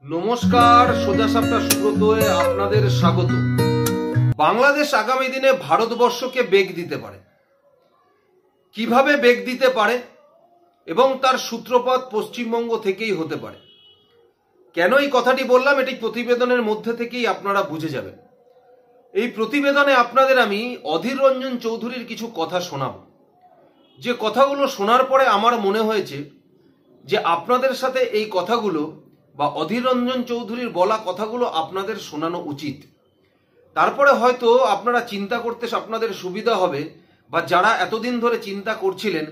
নমস্কার, সোজা সাপটা সুব্রতয়ে আপনাদের স্বাগত। বাংলাদেশ আগামী দিনে ভারতবর্ষকে বেগ দিতে পারে, কিভাবে বেগ দিতে পারে এবং তার সূত্রপাত পশ্চিমবঙ্গ থেকেই হতে পারে। কেন এই কথাটি বললাম, এটি প্রতিবেদনের মধ্যে থেকেই আপনারা বুঝে যাবেন। এই প্রতিবেদনে আপনাদের আমি অধীর রঞ্জন চৌধুরীর কিছু কথা শোনাব, যে কথাগুলো শোনার পরে আমার মনে হয়েছে যে আপনাদের সাথে এই কথাগুলো বা অধীর রঞ্জন চৌধুরীর বলা কথাগুলো আপনাদের শোনানো উচিত। তারপরে হয়তো আপনারা চিন্তা করতে আপনাদের সুবিধা হবে, বা যারা এতদিন ধরে চিন্তা করছিলেন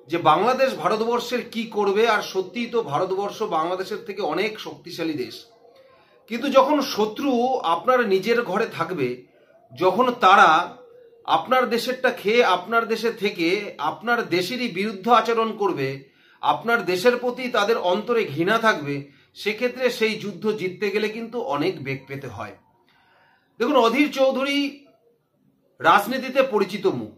যে বাংলাদেশ ভারতবর্ষের কি করবে, আর সত্যিই তো ভারতবর্ষ বাংলাদেশের থেকে অনেক শক্তিশালী দেশ, কিন্তু যখন শত্রু আপনার নিজের ঘরে থাকবে, যখন তারা আপনার দেশেরটা খেয়ে আপনার দেশে থেকে আপনার দেশেরই বিরুদ্ধ আচরণ করবে, আপনার দেশের প্রতি তাদের অন্তরে ঘৃণা থাকবে, সেক্ষেত্রে সেই যুদ্ধ জিততে গেলে কিন্তু অনেক বেগ পেতে হয়। দেখুন, অধীর চৌধুরী রাজনীতিতে পরিচিত মুখ।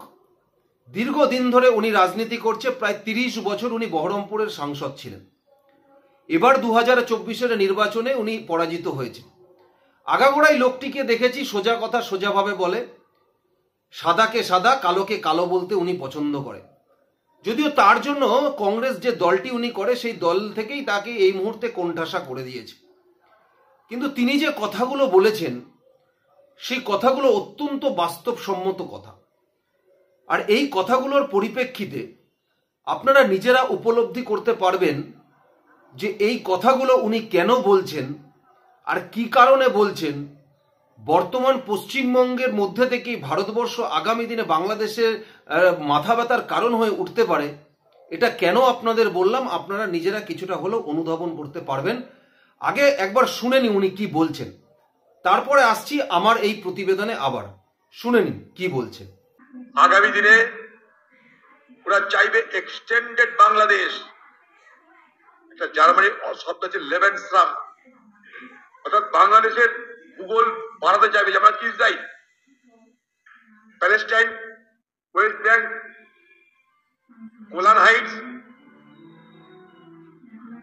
দীর্ঘদিন ধরে উনি রাজনীতি করছে, প্রায় 30 বছর উনি বহরমপুরের সাংসদ ছিলেন। এবার 2024-এর নির্বাচনে উনি পরাজিত হয়েছেন। আগাগোড়াই লোকটিকে দেখেছি সোজা কথা সোজাভাবে বলে, সাদাকে সাদা কালোকে কালো বলতে উনি পছন্দ করে। যদিও তার জন্য কংগ্রেস যে দলটি উনি করে, সেই দল থেকেই তাকে এই মুহূর্তে কোণঠাসা করে দিয়েছে। কিন্তু তিনি যে কথাগুলো বলেছেন, সেই কথাগুলো অত্যন্ত বাস্তবসম্মত কথা। আর এই কথাগুলোর পরিপ্রেক্ষিতে আপনারা নিজেরা উপলব্ধি করতে পারবেন যে এই কথাগুলো উনি কেন বলছেন আর কি কারণে বলছেন। বর্তমান পশ্চিমবঙ্গের মধ্যে থেকেই ভারতবর্ষ আগামী দিনে বাংলাদেশের মাথা ব্যথার কারণ হয়ে উঠতে পারে। এটা কেন আপনাদের বললাম, আপনারা নিজেরা কিছুটা হলেও অনুধাবন করতে পারবেন। আগে একবার শুনে নিন উনি কি বলছেন, তারপরে আসছি আমার এই প্রতিবেদনে। আবার শুনে নিন কি বলছেন। আগামী দিনে ওরা চাইবে এক্সটেন্ডেড বাংলাদেশ। এটা জার্মানির শব্দ আছে লেবেনস্ট্রাম, অর্থাৎ বাংলাদেশের ভূগোল বাড়াতে চাইবে। যেমন Israel, Palestine, West bank, Golan Heights,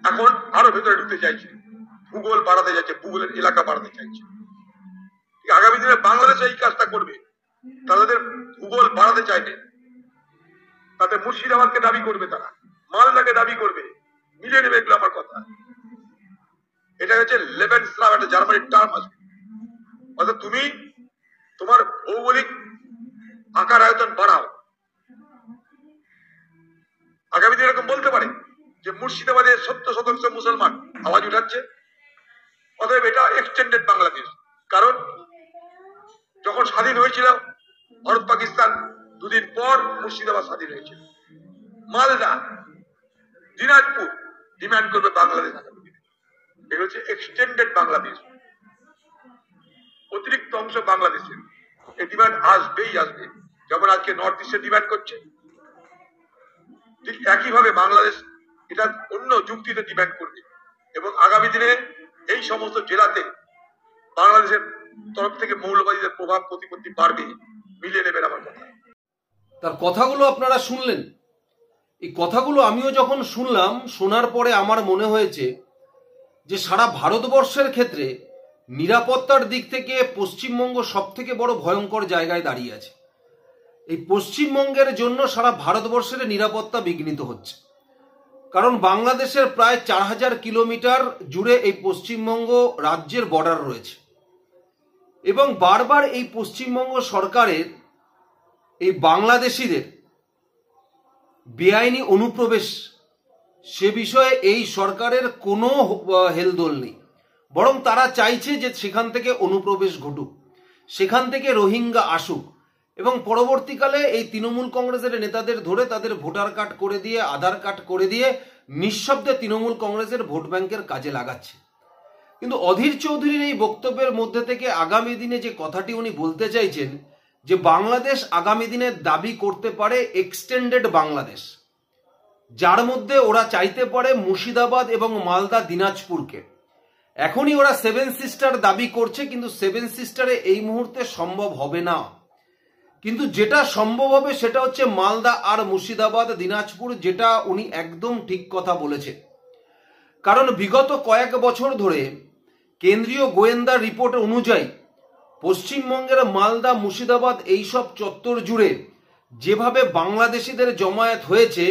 এখন আরো ভেতরে ঢুকতে চাইছে, ভূগোল বাড়াতে চাইছে, ভূগোলের এলাকা বাড়াতে চাইছে। আগামী দিনে বাংলাদেশ এই কাজটা করবে, তাদের ভূগোল বাড়াতে চাইবে। তাতে মুর্শিদাবাদকে দাবি করবে, তারা মালদাকে দাবি করবে, মিলিয়ে নেবে। এগুলো আমার কথা। এটা হচ্ছে লেবেনস্ট্রাম, একটা জার্মানির টার্ম আছে। অর্থাৎ তুমি তোমার ভৌগোলিক আকার আয়তন বাড়াও। আগামী দিন এরকম বলতে পারে যে মুর্শিদাবাদের 70% মুসলমান আওয়াজ উঠাচ্ছে, অতএব এটা এক্সটেন্ডেড বাংলাদেশ। কারণ যখন স্বাধীন হয়েছিল ভারত পাকিস্তান, দুদিন পর মুর্শিদাবাদ স্বাধীন হয়েছিল। মালদা, দিনাজপুর ডিমান্ড করবে বাংলাদেশ। এগুলো হচ্ছে এক্সটেন্ডেড বাংলাদেশ, অতিরিক্ত অংশ বাংলাদেশের। এই ডিমান্ড আসবেই আসবে। যেমন আজকে নর্থ ইস্টে ডিমান্ড করছে, ঠিক একইভাবে বাংলাদেশ এটা অন্য যুক্তিতে ডিমান্ড করবে। এবং আগামী দিনে এই সমস্ত জেলাতে বাংলাদেশের তরফ থেকে মৌলবাদীদের প্রভাব প্রতিপত্তি বাড়বে, মিলিয়ে নেবেন আমার কথা। তার কথাগুলো আপনারা শুনলেন। এই কথাগুলো আমিও যখন শুনলাম, শোনার পরে আমার মনে হয়েছে যে সারা ভারতবর্ষের ক্ষেত্রে নিরাপত্তার দিক থেকে পশ্চিমবঙ্গ সব থেকে বড় ভয়ঙ্কর জায়গায় দাঁড়িয়ে আছে। এই পশ্চিমবঙ্গের জন্য সারা ভারতবর্ষের নিরাপত্তা বিঘ্নিত হচ্ছে। কারণ বাংলাদেশের প্রায় 4000 কিলোমিটার জুড়ে এই পশ্চিমবঙ্গ রাজ্যের বর্ডার রয়েছে, এবং বারবার এই পশ্চিমবঙ্গ সরকারের এই বাংলাদেশিদের বেআইনি অনুপ্রবেশ, সে বিষয়ে এই সরকারের কোনো হেলদোল নেই। বরং তারা চাইছে যে সেখান থেকে অনুপ্রবেশ ঘটুক, সেখান থেকে রোহিঙ্গা আসুক, এবং পরবর্তীকালে এই তৃণমূল কংগ্রেসের নেতাদের ধরে তাদের ভোটার কার্ড করে দিয়ে, আধার কার্ড করে দিয়ে নিঃশব্দে তৃণমূল কংগ্রেসের ভোট ব্যাংকের কাজে লাগাচ্ছে। কিন্তু অধীর চৌধুরীর এই বক্তব্যের মধ্যে থেকে আগামী দিনে যে কথাটি উনি বলতে চাইছেন, যে বাংলাদেশ আগামী দিনে দাবি করতে পারে এক্সটেন্ডেড বাংলাদেশ, যার মধ্যে ওরা চাইতে পারে মুর্শিদাবাদ এবং মালদা, দিনাজপুরকে। এখনই ওরা 7 সিস্টার দাবি করছে, কিন্তু 7 সিস্টারে এই মুহূর্তে সম্ভব হবে না। কিন্তু যেটা সম্ভব হবে সেটা হচ্ছে মালদা আর মুর্শিদাবাদ, দিনাজপুর, যেটা উনি একদম ঠিক কথা বলেছে। কারণ বিগত কয়েক বছর ধরে কেন্দ্রীয় গোয়েন্দা রিপোর্ট অনুযায়ী পশ্চিমবঙ্গের মালদা, মুর্শিদাবাদ এইসব চত্বর জুড়ে যেভাবে বাংলাদেশিদের জমায়েত হয়েছে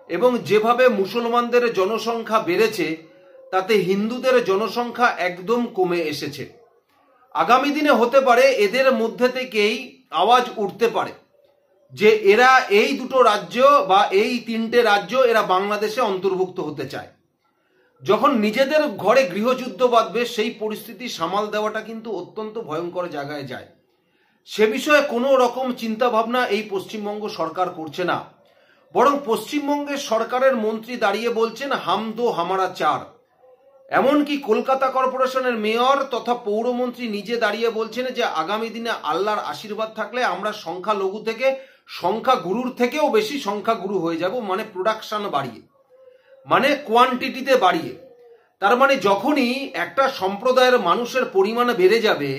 এবং যেভাবে মুসলমানদের জনসংখ্যা বেড়েছে, তাতে হিন্দুদের জনসংখ্যা একদম কমে এসেছে। আগামী দিনে হতে পারে এদের মধ্যে থেকেই আওয়াজ উঠতে পারে যে এরা এই দুটো রাজ্য বা এই তিনটে রাজ্য এরা বাংলাদেশে অন্তর্ভুক্ত হতে চায়। যখন নিজেদের ঘরে গৃহযুদ্ধ বাঁধবে, সেই পরিস্থিতি সামাল দেওয়াটা কিন্তু অত্যন্ত ভয়ঙ্কর জায়গায় যায়। সে বিষয়ে কোনো রকম চিন্তা ভাবনা এই পশ্চিমবঙ্গ সরকার করছে না, বরং পশ্চিমবঙ্গের সরকারের মন্ত্রী দাঁড়িয়ে বলছেন হাম দো হামারা চার। এমনকি কলকাতা কর্পোরেশনের মেয়র তথা পৌরমন্ত্রী নিজে দাঁড়িয়ে বলছেন যে আগামী দিনে আল্লাহর আশীর্বাদ থাকলে আমরা সংখ্যালঘু থেকে সংখ্যাগুরুর থেকেও বেশি সংখ্যাগুরু হয়ে যাব, মানে প্রোডাকশন বাড়িয়ে, মানে কোয়ান্টিটিতে বাড়িয়ে। তার মানে যখনই একটা সম্প্রদায়ের মানুষের পরিমাণ বেড়ে যাবে,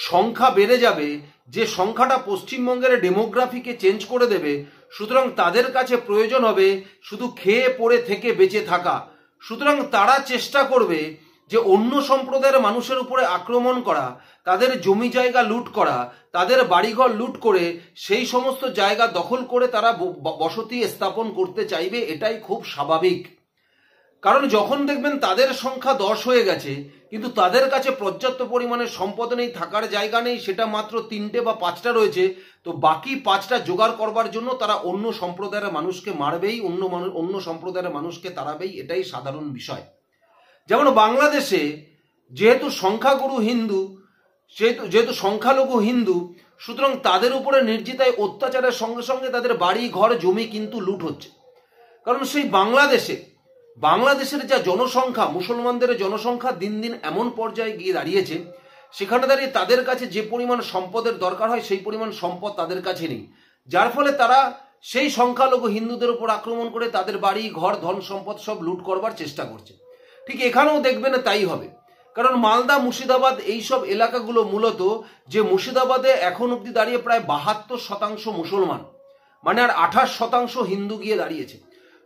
সংখ্যা বেড়ে যাবে, যে সংখ্যাটা পশ্চিমবঙ্গের ডেমোগ্রাফিকে চেঞ্জ করে দেবে, সুতরাং তাদের কাছে প্রয়োজন হবে শুধু খেয়ে পড়ে থেকে বেঁচে থাকা। সুতরাং তারা চেষ্টা করবে যে অন্য সম্প্রদায়ের মানুষের উপরে আক্রমণ করা, তাদের জমি জায়গা লুট করা, তাদের বাড়িঘর লুট করে সেই সমস্ত জায়গা দখল করে তারা বসতি স্থাপন করতে চাইবে। এটাই খুব স্বাভাবিক, কারণ যখন দেখবেন তাদের সংখ্যা 10 হয়ে গেছে কিন্তু তাদের কাছে পর্যাপ্ত পরিমাণে সম্পদ নেই, থাকার জায়গা নেই, সেটা মাত্র 3টে বা 5টা রয়েছে, তো বাকি 5টা জোগাড় করবার জন্য তারা অন্য সম্প্রদায়ের মানুষকে মারবেই, অন্য সম্প্রদায়ের মানুষকে তাড়াবেই। এটাই সাধারণ বিষয়। যেমন বাংলাদেশে যেহেতু সংখ্যাগুরু হিন্দু, যেহেতু সংখ্যালঘু হিন্দু, সুতরাং তাদের উপরে নির্যাতিত অত্যাচারের সঙ্গে সঙ্গে তাদের বাড়ি ঘর জমি কিন্তু লুট হচ্ছে। কারণ সেই বাংলাদেশের যা জনসংখ্যা, মুসলমানদের জনসংখ্যা দিন দিন এমন পর্যায়ে গিয়ে দাঁড়িয়েছে, সেখানে দাঁড়িয়ে তাদের কাছে যে পরিমাণ সম্পদের দরকার হয় সেই পরিমাণ সম্পদ তাদের কাছে নেই, যার ফলে তারা সেই সংখ্যালঘু হিন্দুদের উপর আক্রমণ করে তাদের বাড়ি ঘর ধন সম্পদ সব লুট করবার চেষ্টা করছে। ঠিক এখানেও দেখবেন তাই হবে, কারণ মালদা, মুর্শিদাবাদ এইসব এলাকাগুলো মূলত, যে মুর্শিদাবাদে এখন অব্দি দাঁড়িয়ে প্রায় 72% মুসলমান, মানে আর 28% হিন্দু গিয়ে দাঁড়িয়েছে।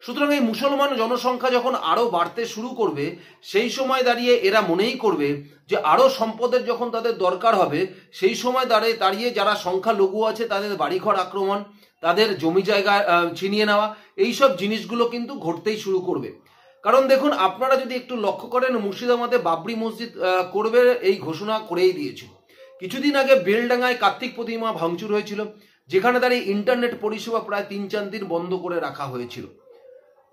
সুতরাং এই মুসলমান জনসংখ্যা যখন আরো বাড়তে শুরু করবে, সেই সময় দাঁড়িয়ে এরা মনেই করবে যে আরো সম্পদের যখন তাদের দরকার হবে, সেই সময় দাঁড়িয়ে যারা সংখ্যালঘু আছে তাদের বাড়িঘর আক্রমণ, তাদের জমি জায়গা ছিনিয়ে নেওয়া, এইসব জিনিসগুলো কিন্তু ঘটতেই শুরু করবে। কারণ দেখুন, আপনারা যদি একটু লক্ষ্য করেন, মুর্শিদাবাদে বাবরি মসজিদ করবে এই ঘোষণা করেই দিয়েছিল। কিছুদিন আগে বেলডাঙ্গায় কার্তিক প্রতিমা ভাঙচুর হয়েছিল, যেখানে দাঁড়িয়ে ইন্টারনেট পরিষেবা প্রায় 3-4 দিন বন্ধ করে রাখা হয়েছিল।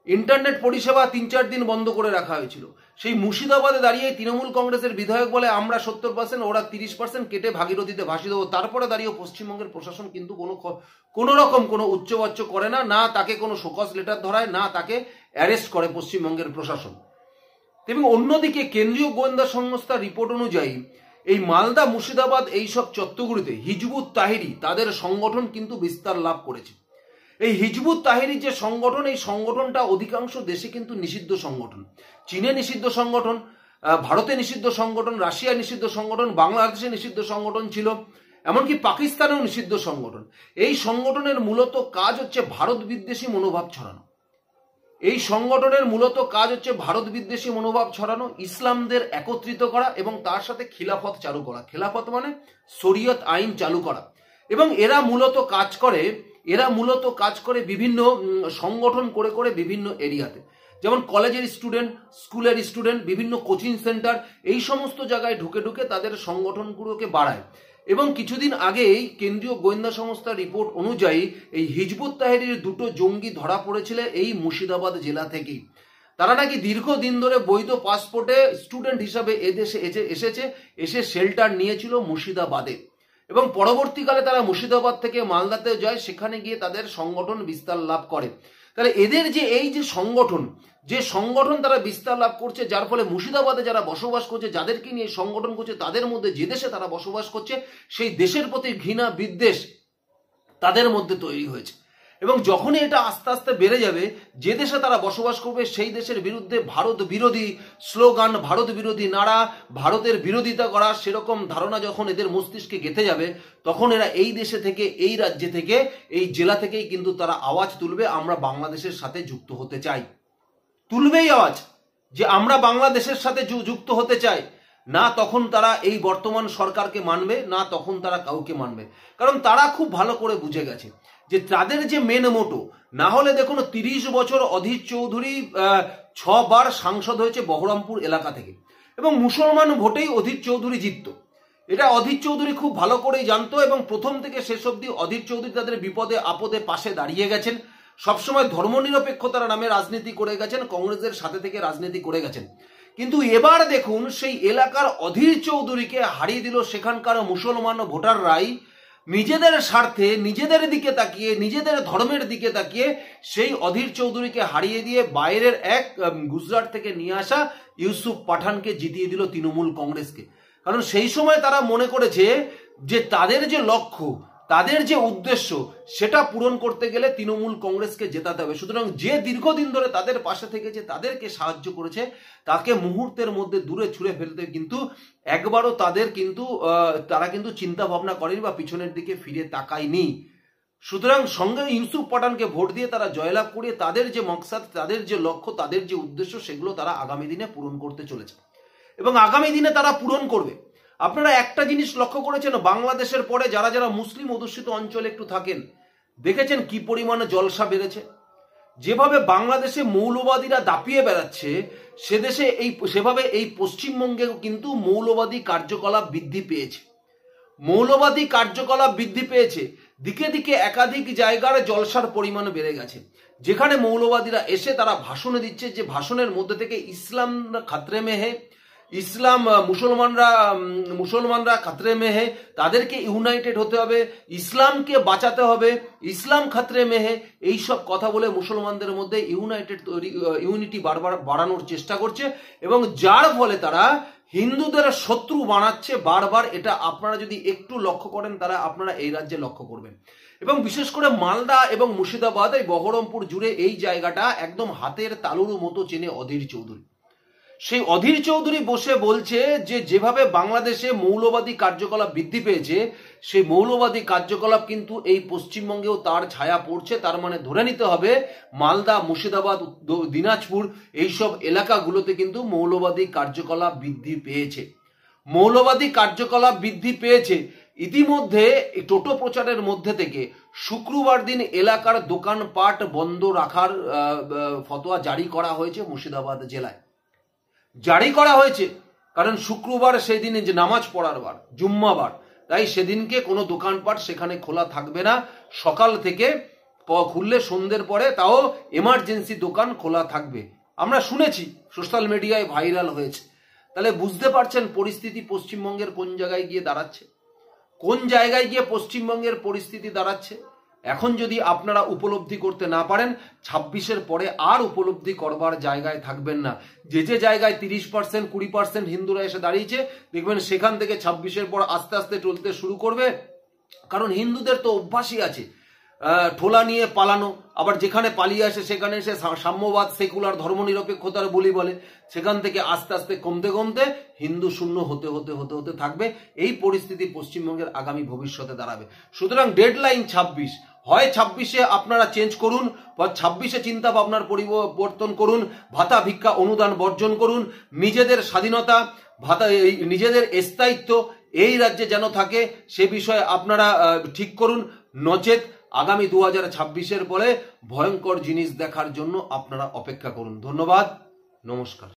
ইন্টারনেট পরিষেবা 3-4 দিন বন্ধ করে রাখা হয়েছিল। সেই মুর্শিদাবাদে দাঁড়িয়ে তৃণমূল কংগ্রেসের বিধায়ক বলে আমরা 70%, ওরা 30% কেটে ভাগীরথীতে ভাসিয়ে দেবো। তারপরে দাঁড়িয়ে পশ্চিমবঙ্গের প্রশাসন কিন্তু কোনো রকম কোনো উচ্চবাচ্য করে না, না তাকে কোনো শোকজ লেটার ধরায়, না তাকে অ্যারেস্ট করে পশ্চিমবঙ্গের প্রশাসন। এবং অন্যদিকে কেন্দ্রীয় গোয়েন্দা সংস্থার রিপোর্ট অনুযায়ী এই মালদা, মুর্শিদাবাদ এইসব চত্বরগুলিতে হিজবুত তাহরির তাদের সংগঠন কিন্তু বিস্তার লাভ করেছে। এই হিজবুত তাহরির যে সংগঠন, এই সংগঠনটা অধিকাংশ দেশে কিন্তু নিষিদ্ধ সংগঠন। চীনে নিষিদ্ধ সংগঠন, ভারতে নিষিদ্ধ সংগঠন, রাশিয়া নিষিদ্ধ সংগঠন, বাংলাদেশে নিষিদ্ধ সংগঠন ছিল, এমনকি পাকিস্তানেও নিষিদ্ধ সংগঠন। এই সংগঠনের মূলত কাজ হচ্ছে ভারত বিদ্বেষী মনোভাব ছড়ানো। এই সংগঠনের মূলত কাজ হচ্ছে ভারত বিদ্বেষী মনোভাব ছড়ানো, ইসলামদের একত্রিত করা এবং তার সাথে খিলাফত চালু করা। খিলাফত মানে শরিয়ত আইন চালু করা। এবং এরা মূলত কাজ করে বিভিন্ন সংগঠন করে বিভিন্ন এরিয়াতে, যেমন কলেজের স্টুডেন্ট, স্কুলের স্টুডেন্ট, বিভিন্ন কোচিং সেন্টার, এই সমস্ত জায়গায় ঢুকে তাদের সংগঠনগুলোকে বাড়ায়। এবং কিছুদিন আগেই কেন্দ্রীয় গোয়েন্দা সংস্থার রিপোর্ট অনুযায়ী এই হিজবুত তাহরির 2টো জঙ্গি ধরা পড়েছিল এই মুর্শিদাবাদ জেলা থেকেই। তারা নাকি দীর্ঘদিন ধরে বৈধ পাসপোর্টে স্টুডেন্ট হিসাবে এদেশে এসে শেল্টার নিয়েছিল মুর্শিদাবাদে, এবং পরবর্তীকালে তারা মুর্শিদাবাদ থেকে মালদাতে যায়, সেখানে গিয়ে তাদের সংগঠন বিস্তার লাভ করে। তাহলে এদের যে এই যে সংগঠন তারা বিস্তার লাভ করছে, যার ফলে মুর্শিদাবাদে যারা বসবাস করছে, যাদেরকে নিয়ে সংগঠন করছে, তাদের মধ্যে যে দেশে তারা বসবাস করছে সেই দেশের প্রতি ঘৃণা বিদ্বেষ তাদের মধ্যে তৈরি হয়েছে। এবং যখনই এটা আস্তে আস্তে বেড়ে যাবে, যে দেশে তারা বসবাস করবে সেই দেশের বিরুদ্ধে ভারত বিরোধী স্লোগান, ভারত বিরোধী নারা, ভারতের বিরোধিতা করা, সেরকম ধারণা যখন এদের মস্তিষ্কে গেঁথে যাবে, তখন এরা এই দেশে থেকে, এই রাজ্যে থেকে, এই জেলা থেকেই কিন্তু তারা আওয়াজ তুলবে, আমরা বাংলাদেশের সাথে যুক্ত হতে চাই। তুলবেই আওয়াজ যে আমরা বাংলাদেশের সাথে যুক্ত হতে চাই। না তখন তারা এই বর্তমান সরকারকে মানবে, না তখন তারা কাউকে মানবে। কারণ তারা খুব ভালো করে বুঝে গেছে যে তাদের যে মেন মোটো, না হলে দেখুন 30 বছর অধীর চৌধুরী 6 বার সাংসদ হয়েছে বহরমপুর এলাকা থেকে, এবং মুসলমান ভোটেই অধীর চৌধুরী জিতত। এটা অধীর চৌধুরী খুব ভালো করেই জানতো, এবং প্রথম থেকে শেষ অবধি অধীর চৌধুরী তাদের বিপদে আপদে পাশে দাঁড়িয়ে গেছেন। সবসময় ধর্মনিরপেক্ষতার নামে রাজনীতি করে গেছেন, কংগ্রেসের সাথে থেকে রাজনীতি করে গেছেন। কিন্তু এবার দেখুন সেই এলাকার অধীর চৌধুরীকে হারিয়ে দিল সেখানকার মুসলমান ভোটাররাই নিজেদের স্বার্থে, নিজেদের দিকে তাকিয়ে, নিজেদের ধর্মের দিকে তাকিয়ে সেই অধীর চৌধুরীকে হারিয়ে দিয়ে বাইরের এক গুজরাট থেকে নিয়ে আসা ইউসুফ পাঠানকে জিতিয়ে দিল তৃণমূল কংগ্রেসকে। কারণ সেই সময় তারা মনে করেছে যে তাদের যে লক্ষ্য, তাদের যে উদ্দেশ্য, সেটা পূরণ করতে গেলে তৃণমূল কংগ্রেসকে জেতাতে হবে। সুতরাং যে দীর্ঘদিন ধরে তাদের পাশে থেকেছে, তাদেরকে সাহায্য করেছে, তাকে মুহূর্তের মধ্যে দূরে ছুঁড়ে ফেলতে কিন্তু একবারও তারা কিন্তু চিন্তা ভাবনা করেনি বা পিছনের দিকে ফিরে তাকায়নি। সুতরাং সঙ্গে ইউসুফ পাঠানকে ভোট দিয়ে তারা জয়লাভ করিয়ে তাদের যে মকসাদ, তাদের যে লক্ষ্য, তাদের যে উদ্দেশ্য, সেগুলো তারা আগামী দিনে পূরণ করতে চলেছে এবং আগামী দিনে তারা পূরণ করবে। আপনারা একটা জিনিস লক্ষ্য করেছেন, বাংলাদেশের পরে যারা যারা মুসলিম অধ্যুষিত অঞ্চলে একটু থাকেন, দেখেছেন কি পরিমাণে জলসা বেড়েছে। যেভাবে বাংলাদেশে মৌলবাদীরা দাপিয়ে বেড়াচ্ছে, সেভাবে এই পশ্চিমবঙ্গেও কিন্তু মৌলবাদী কার্যকলাপ বৃদ্ধি পেয়েছে। মৌলবাদী কার্যকলাপ বৃদ্ধি পেয়েছে, দিকে দিকে একাধিক জায়গার জলসার পরিমাণ বেড়ে গেছে। যেখানে মৌলবাদীরা এসে তারা ভাষণ দিচ্ছে, যে ভাষণের মধ্যে থেকে ইসলাম খাতরে মে হে, ইসলাম মুসলমানরা খাতরে মে হে, তাদেরকে ইউনাইটেড হতে হবে, ইসলামকে বাঁচাতে হবে, ইসলাম খাতরে মে হে, এইসব কথা বলে মুসলমানদের মধ্যে ইউনিটি বারবার বাড়ানোর চেষ্টা করছে এবং যার ফলে তারা হিন্দুদের শত্রু বানাচ্ছে বারবার। এটা আপনারা যদি একটু লক্ষ্য করেন, তারা আপনারা এই রাজ্যে লক্ষ্য করবেন। এবং বিশেষ করে মালদা এবং মুর্শিদাবাদ, এই বহরমপুর জুড়ে এই জায়গাটা একদম হাতের তালুর মতো চেনে অধীর চৌধুরী। সেই অধীর চৌধুরী বসে বলছে যে যেভাবে বাংলাদেশে মৌলবাদী কার্যকলাপ বৃদ্ধি পেয়েছে, সেই মৌলবাদী কার্যকলাপ কিন্তু এই পশ্চিমবঙ্গেও তার ছায়া পড়ছে। তার মানে ধরে নিতে হবে মালদা, মুর্শিদাবাদ, দিনাজপুর এইসব এলাকাগুলোতে কিন্তু মৌলবাদী কার্যকলাপ বৃদ্ধি পেয়েছে। মৌলবাদী কার্যকলাপ বৃদ্ধি পেয়েছে। ইতিমধ্যে টোটো প্রচারের মধ্যে থেকে শুক্রবার দিন এলাকার দোকানপাট বন্ধ রাখার ফতোয়া জারি করা হয়েছে মুর্শিদাবাদ জেলায়। জারি করা হয়েছে কারণ শুক্রবার সেই দিনে যে নামাজ পড়ার বার, জুম্মাবার, তাই সেদিনকে কোনো দোকানপাট সেখানে খোলা থাকবে না। সকাল থেকে খুললে সন্ধ্যের পরে, তাও এমার্জেন্সি দোকান খোলা থাকবে। আমরা শুনেছি, সোশ্যাল মিডিয়ায় ভাইরাল হয়েছে। তাহলে বুঝতে পারছেন পরিস্থিতি পশ্চিমবঙ্গের কোন জায়গায় গিয়ে দাঁড়াচ্ছে, কোন জায়গায় গিয়ে পশ্চিমবঙ্গের পরিস্থিতি দাঁড়াচ্ছে। এখন যদি আপনারা উপলব্ধি করতে না পারেন, 26-এর পরে আর উপলব্ধি করবার জায়গায় থাকবেন না। যে যে জায়গায় 30%, 20% হিন্দুরা এসে দাঁড়িয়েছে, দেখবেন সেখান থেকে 26-এর পর আস্তে আস্তে চলতে শুরু করবে। কারণ হিন্দুদের তো অভ্যাসই আছে ঠোলা নিয়ে পালানো, আবার যেখানে পালিয়ে আসে সেখানে এসে সাম্যবাদ, সেকুলার, ধর্মনিরপেক্ষতার বলি বলে, সেখান থেকে আস্তে আস্তে কমতে কমতে হিন্দু শূন্য হতে হতে হতে হতে থাকবে। এই পরিস্থিতি পশ্চিমবঙ্গের আগামী ভবিষ্যতে দাঁড়াবে। সুতরাং ডেডলাইন 26। হয় 26-এ আপনারা চেঞ্জ করুন, বা 26-এ চিন্তা ভাবনার পরিবর্তন করুন, ভাতা ভিক্ষা অনুদান বর্জন করুন, নিজেদের স্বাধীনতা, ভাতা, নিজেদের স্থায়িত্ব এই রাজ্যে যেন থাকে সে বিষয়ে আপনারা ঠিক করুন। নচেত আগামী 2026-এর পরে ভয়ঙ্কর জিনিস দেখার জন্য আপনারা অপেক্ষা করুন। ধন্যবাদ, নমস্কার।